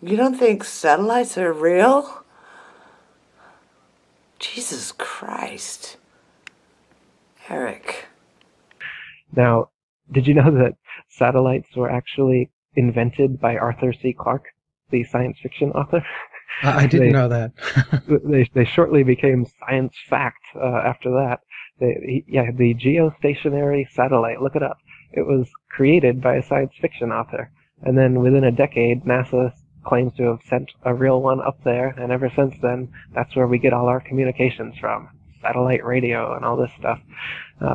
You don't think satellites are real? Jesus Christ. Eric. Now, did you know that satellites were actually invented by Arthur C. Clarke, the science fiction author? I didn't know that. They shortly became science fact after that. The geostationary satellite, look it up. It was created by a science fiction author. And then within a decade, NASA claims to have sent a real one up there, and ever since then, that's where we get all our communications from. Satellite radio and all this stuff.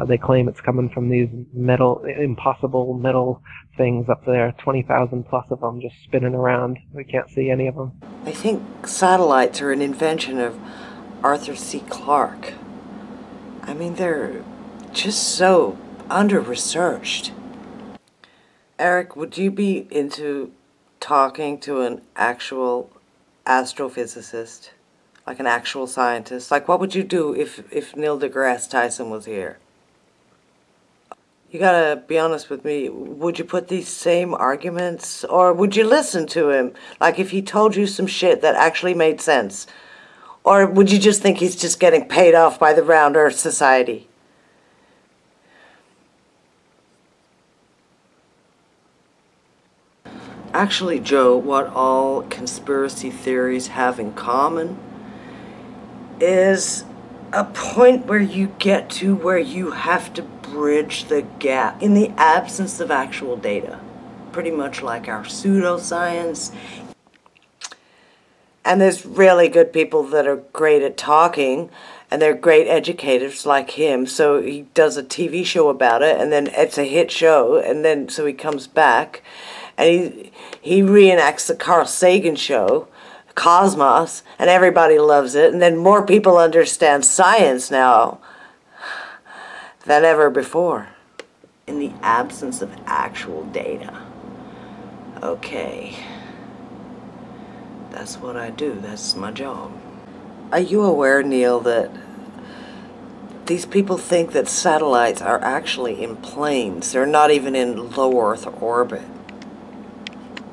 They claim it's coming from these impossible metal things up there, 20,000 plus of them just spinning around. We can't see any of them. I think satellites are an invention of Arthur C. Clarke. I mean, they're just so under-researched. Eric, would you be into talking to an actual astrophysicist? Like an actual scientist? Like, what would you do if Neil De Grasse Tyson was here? You gotta be honest with me. Would you put these same arguments, or would you listen to him? Like, if he told you some shit that actually made sense? Or would you just think he's just getting paid off by the round earth society? Actually, Joe, what all conspiracy theories have in common is a point where you get to where you have to bridge the gap in the absence of actual data. Pretty much like our pseudoscience. And there's really good people that are great at talking, and they're great educators like him. So he does a TV show about it, and then it's a hit show, and then so he comes back, and he reenacts the Carl Sagan show, Cosmos, and everybody loves it, and then more people understand science now than ever before. In the absence of actual data. Okay. That's what I do. That's my job. Are you aware, Neil, that these people think that satellites are actually in planes? They're not even in low Earth orbit.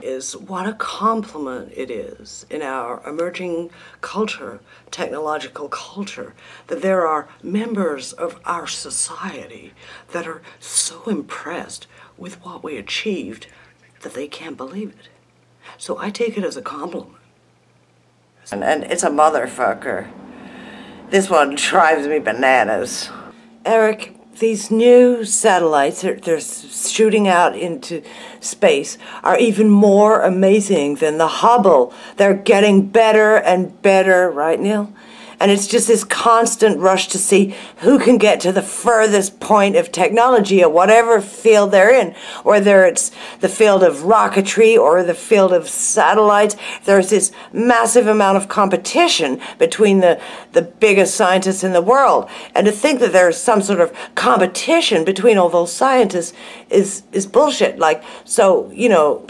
Is what a compliment it is in our emerging culture, technological culture, that there are members of our society that are so impressed with what we achieved that they can't believe it. So I take it as a compliment. And it's a motherfucker. This one drives me bananas. Eric, these new satellites they're shooting out into space are even more amazing than the Hubble. They're getting better and better, right, Neil? And it's just this constant rush to see who can get to the furthest point of technology at whatever field they're in, whether it's the field of rocketry or the field of satellites. There's this massive amount of competition between the biggest scientists in the world. And to think that there's some sort of competition between all those scientists is bullshit. Like, so, you know,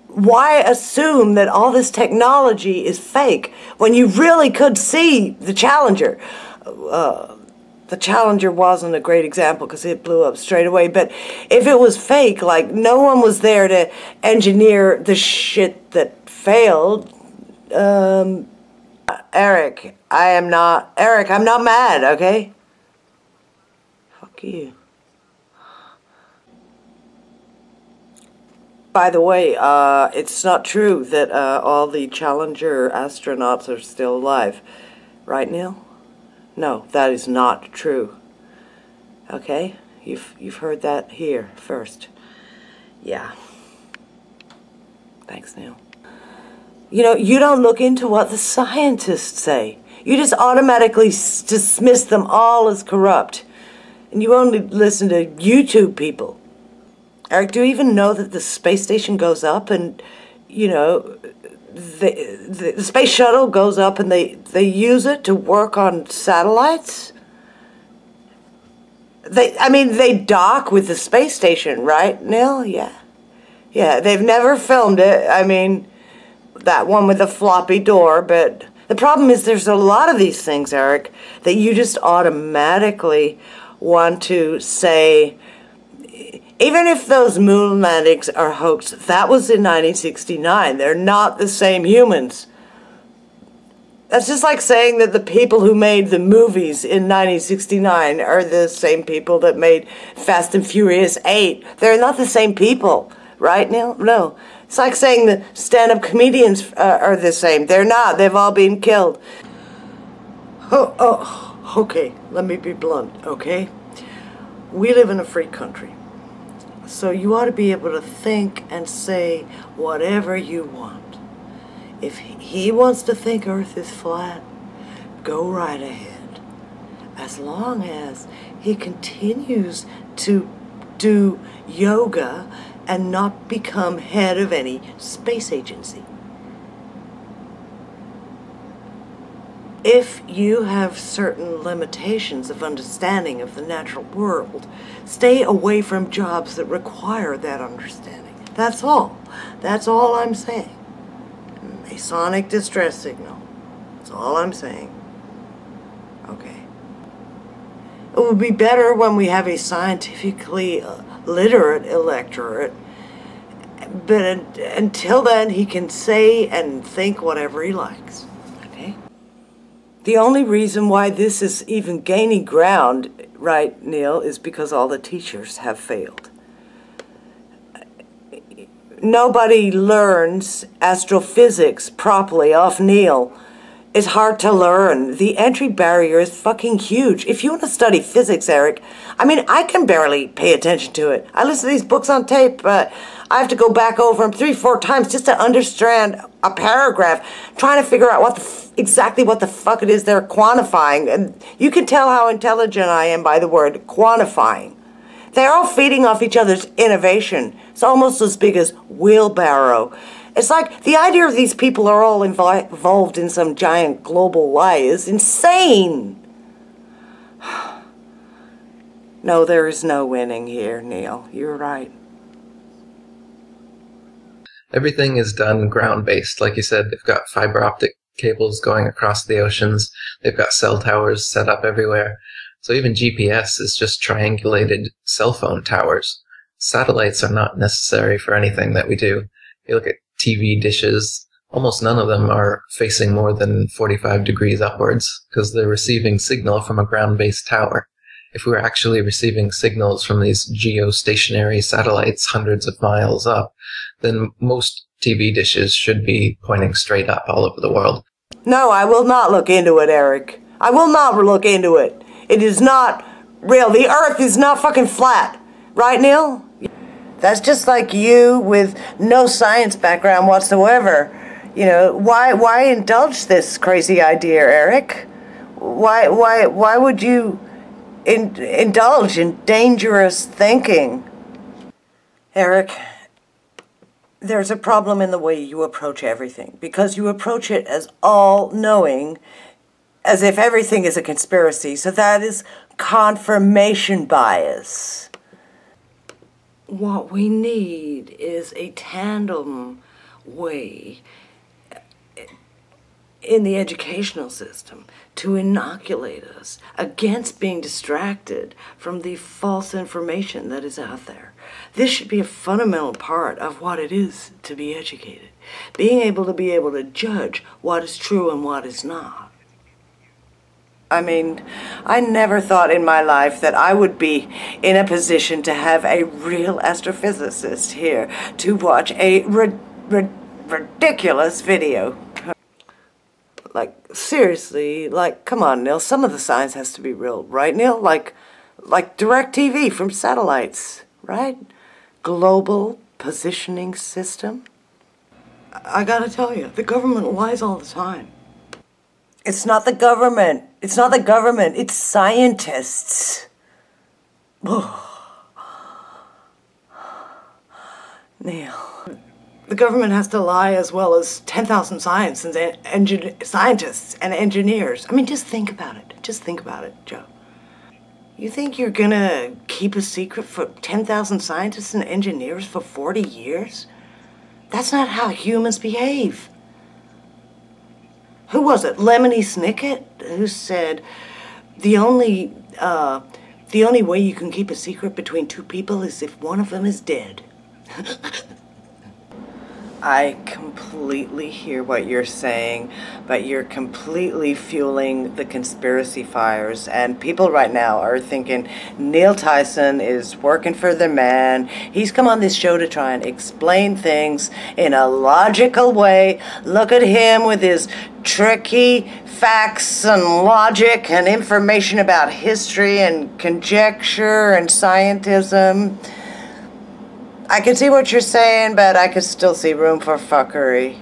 why assume that all this technology is fake when you really could see the Challenger? The Challenger wasn't a great example because it blew up straight away, but if it was fake, like, no one was there to engineer the shit that failed. Eric, I'm not mad, okay? Fuck you. By the way, it's not true that all the Challenger astronauts are still alive. Right, Neil? No, that is not true. Okay? You've heard that here first. Yeah. Thanks, Neil. You know, you don't look into what the scientists say. You just automatically dismiss them all as corrupt. And you only listen to YouTube people. Eric, do you even know that the space station goes up and, you know, the space shuttle goes up and they use it to work on satellites? They dock with the space station, right, Neil? Yeah. Yeah, they've never filmed it. I mean, that one with the floppy door, but the problem is there's a lot of these things, Eric, that you just automatically want to say Even if those moon landings are hoax, that was in 1969. They're not the same humans. That's just like saying that the people who made the movies in 1969 are the same people that made Fast and Furious 8. They're not the same people, right, Neil? No. It's like saying the stand-up comedians are the same. They're not. They've all been killed. Okay. Let me be blunt, okay? We live in a free country. So you ought to be able to think and say whatever you want. If he wants to think Earth is flat, go right ahead. As long as he continues to do yoga and not become head of any space agency. If you have certain limitations of understanding of the natural world, stay away from jobs that require that understanding. That's all. That's all I'm saying. Masonic distress signal. That's all I'm saying. Okay. It would be better when we have a scientifically literate electorate, but until then he can say and think whatever he likes. Okay? The only reason why this is even gaining ground, right, Neil, is because all the teachers have failed. Nobody learns astrophysics properly off Neil. It's hard to learn. The entry barrier is fucking huge. If you want to study physics, Eric, I mean, I can barely pay attention to it. I listen to these books on tape, but I have to go back over them 3-4 times just to understand a paragraph, trying to figure out exactly what the fuck it is they're quantifying. And you can tell how intelligent I am by the word quantifying. They're all feeding off each other's innovation. It's almost as big as wheelbarrow. It's like the idea of these people are all involved in some giant global lie is insane. No, there is no winning here, Neil. You're right. Everything is done ground-based. Like you said, they've got fiber optic cables going across the oceans. They've got cell towers set up everywhere. So even GPS is just triangulated cell phone towers. Satellites are not necessary for anything that we do. You look at TV dishes, almost none of them are facing more than 45 degrees upwards because they're receiving signal from a ground-based tower. If we were actually receiving signals from these geostationary satellites hundreds of miles up, then most TV dishes should be pointing straight up all over the world. No, I will not look into it, Eric. I will not look into it. It is not real. The Earth is not fucking flat. Right, Neil? That's just like you with no science background whatsoever. You know, why indulge this crazy idea, Eric? Why would you indulge in dangerous thinking? Eric, there's a problem in the way you approach everything, because you approach it as all-knowing, as if everything is a conspiracy. So that is confirmation bias. What we need is a tandem way in the educational system to inoculate us against being distracted from the false information that is out there. This should be a fundamental part of what it is to be educated. Being able to judge what is true and what is not. I mean, I never thought in my life that I would be in a position to have a real astrophysicist here to watch a ridiculous video. Like, seriously, like, come on, Neil, some of the science has to be real, right, Neil? Like direct TV from satellites, right? Global positioning system. I gotta tell you, the government lies all the time. It's not the government. It's not the government. It's scientists. Neil. The government has to lie as well as 10,000 scientists and engineers. I mean, just think about it. Just think about it, Joe. You think you're gonna keep a secret for 10,000 scientists and engineers for 40 years? That's not how humans behave. Who was it? Lemony Snicket, who said the only The only way you can keep a secret between two people is if one of them is dead. I completely hear what you're saying, but you're completely fueling the conspiracy fires. And people right now are thinking Neil Tyson is working for the man. He's come on this show to try and explain things in a logical way. Look at him with his tricky facts and logic and information about history and conjecture and scientism. I can see what you're saying, but I could still see room for fuckery.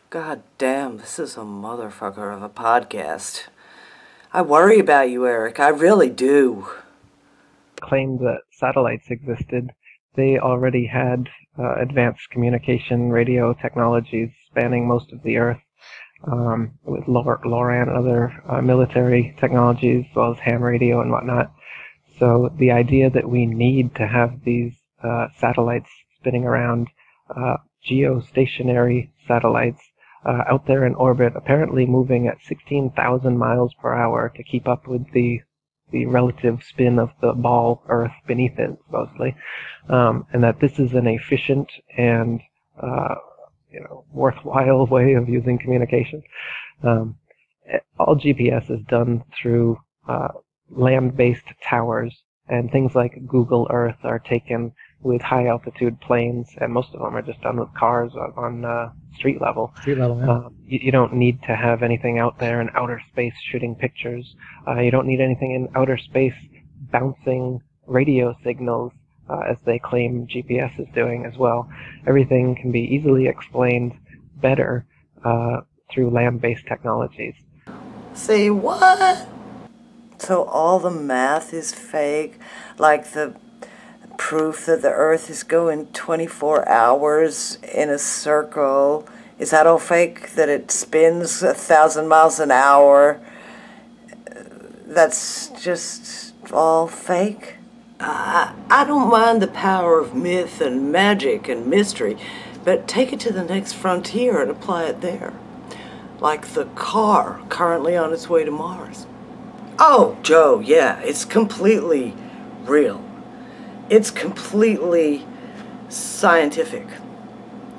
God damn, this is a motherfucker of a podcast. I worry about you, Eric. I really do. Claimed that satellites existed. They already had advanced communication radio technologies spanning most of the Earth, with LoRaN and other military technologies, as well as ham radio and whatnot. So the idea that we need to have these satellites spinning around, geostationary satellites out there in orbit, apparently moving at 16,000 miles per hour to keep up with the relative spin of the ball Earth beneath it, supposedly, and that this is an efficient and worthwhile way of using communication. All GPS is done through land-based towers, and things like Google Earth are taken with high-altitude planes, and most of them are just done with cars on street level. Street level, yeah. You don't need to have anything out there in outer space shooting pictures. You don't need anything in outer space bouncing radio signals, as they claim GPS is doing as well. Everything can be easily explained better through land-based technologies. Say what? So all the math is fake, like the proof that the Earth is going 24 hours in a circle. Is that all fake? That it spins 1,000 miles an hour? That's just all fake? I don't mind the power of myth and magic and mystery, but take it to the next frontier and apply it there. Like the car currently on its way to Mars. Oh, Joe, yeah, it's completely real. It's completely scientific.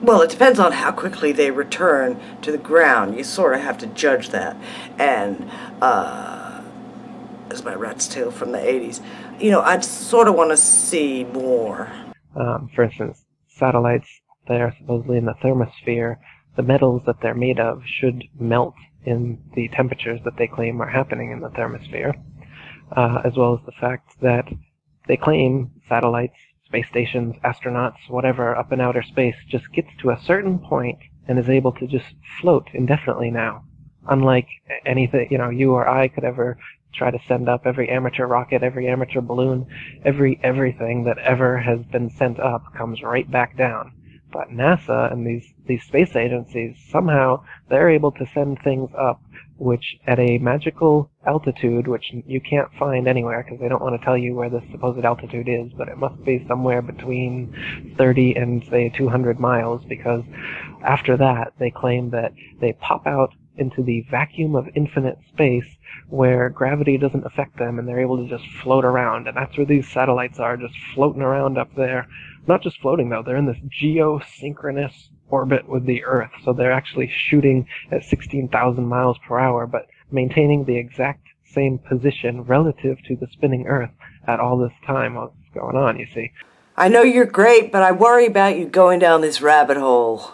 Well, it depends on how quickly they return to the ground. You sort of have to judge that. And, as my rat's tail from the 80s, I'd sort of want to see more. For instance, satellites, they're supposedly in the thermosphere. The metals that they're made of should melt in the temperatures that they claim are happening in the thermosphere, as well as the fact that they claim satellites, space stations, astronauts, whatever, up in outer space just gets to a certain point and is able to just float indefinitely now. Unlike anything, you or I could ever try to send up, every amateur rocket, every amateur balloon, everything that ever has been sent up comes right back down. But NASA and these space agencies, somehow they're able to send things up which at a magical altitude, which you can't find anywhere because they don't want to tell you where the supposed altitude is, but it must be somewhere between 30 and, say, 200 miles, because after that they claim that they pop out into the vacuum of infinite space where gravity doesn't affect them and they're able to just float around. And that's where these satellites are, just floating around up there. Not just floating, though. They're in this geosynchronous orbit with the Earth, so they're actually shooting at 16,000 miles per hour, but maintaining the exact same position relative to the spinning Earth at all this time while it's going on, you see. I know you're great, but I worry about you going down this rabbit hole.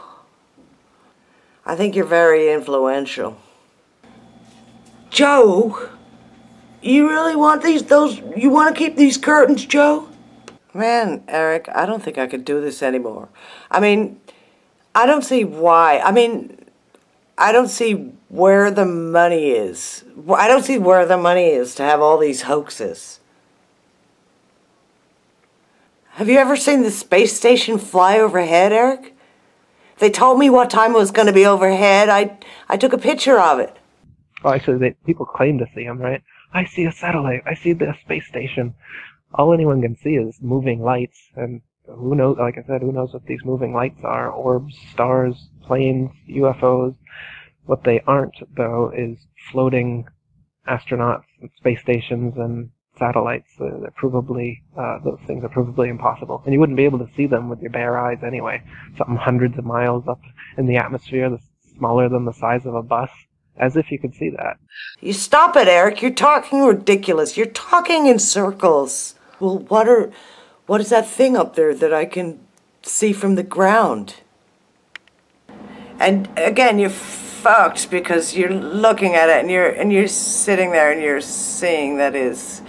I think you're very influential. Joe, you really want you want to keep these curtains, Joe? Man, Eric, I don't think I could do this anymore. I mean, I don't see why. I don't see where the money is. I don't see where the money is to have all these hoaxes. Have you ever seen the space station fly overhead, Eric? They told me what time it was going to be overhead. I took a picture of it. Well, actually, people claim to see them, right? I see a satellite. I see the space station. All anyone can see is moving lights, and who knows, like I said, who knows what these moving lights are? Orbs, stars, planes, UFOs. What they aren't, though, is floating astronauts, and space stations, and satellites. They're provably, those things are provably impossible. And you wouldn't be able to see them with your bare eyes anyway. Something hundreds of miles up in the atmosphere that's smaller than the size of a bus. As if you could see that. You stop it, Eric. You're talking ridiculous. You're talking in circles. Well, what is that thing up there that I can see from the ground? And again, you're fucked because you're looking at it and you're sitting there and you're seeing that is.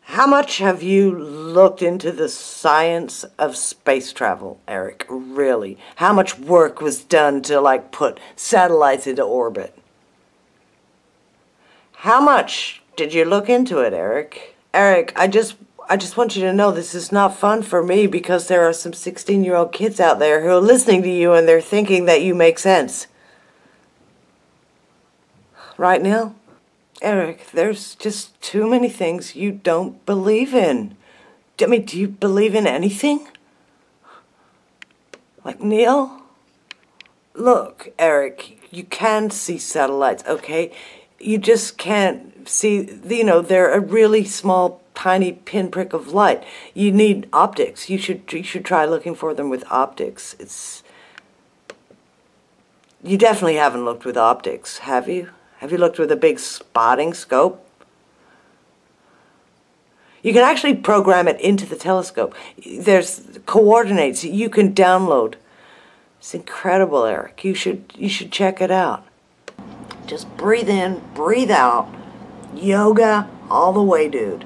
How much have you looked into the science of space travel, Eric? Really? How much work was done to like put satellites into orbit? How much did you look into it, Eric? Eric, I just want you to know this is not fun for me because there are some 16-year-old kids out there who are listening to you and they're thinking that you make sense. Right, Neil? Eric, there's just too many things you don't believe in. I mean, do you believe in anything? Like, Neil? Look, Eric, you can see satellites, okay? You just can't see, you know, they're a really small, tiny pinprick of light. You need optics. You should try looking for them with optics. You definitely haven't looked with optics, have you? Have you looked with a big spotting scope? You can actually program it into the telescope. There's coordinates you can download. It's incredible, Eric. You should check it out. Just breathe in, breathe out, yoga all the way, dude.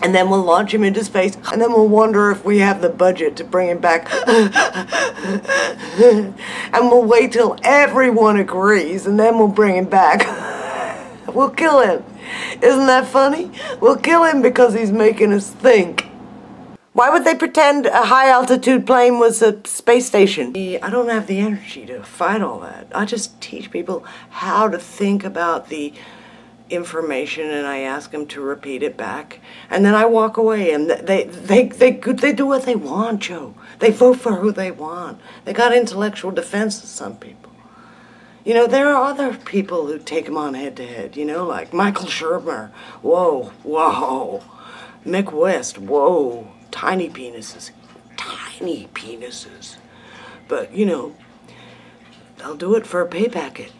And then we'll launch him into space, and then we'll wonder if we have the budget to bring him back. And we'll wait till everyone agrees, and then we'll bring him back. We'll kill him. Isn't that funny? We'll kill him because he's making us think. Why would they pretend a high-altitude plane was a space station? I don't have the energy to fight all that. I just teach people how to think about the information, and I ask them to repeat it back. And then I walk away, and they do what they want, Joe. They vote for who they want. They got intellectual defenses, some people. You know, there are other people who take them on head-to-head, you know, like Michael Shermer. Whoa, whoa. Mick West, whoa. Tiny penises. Tiny penises. But, you know, they'll do it for a pay packet.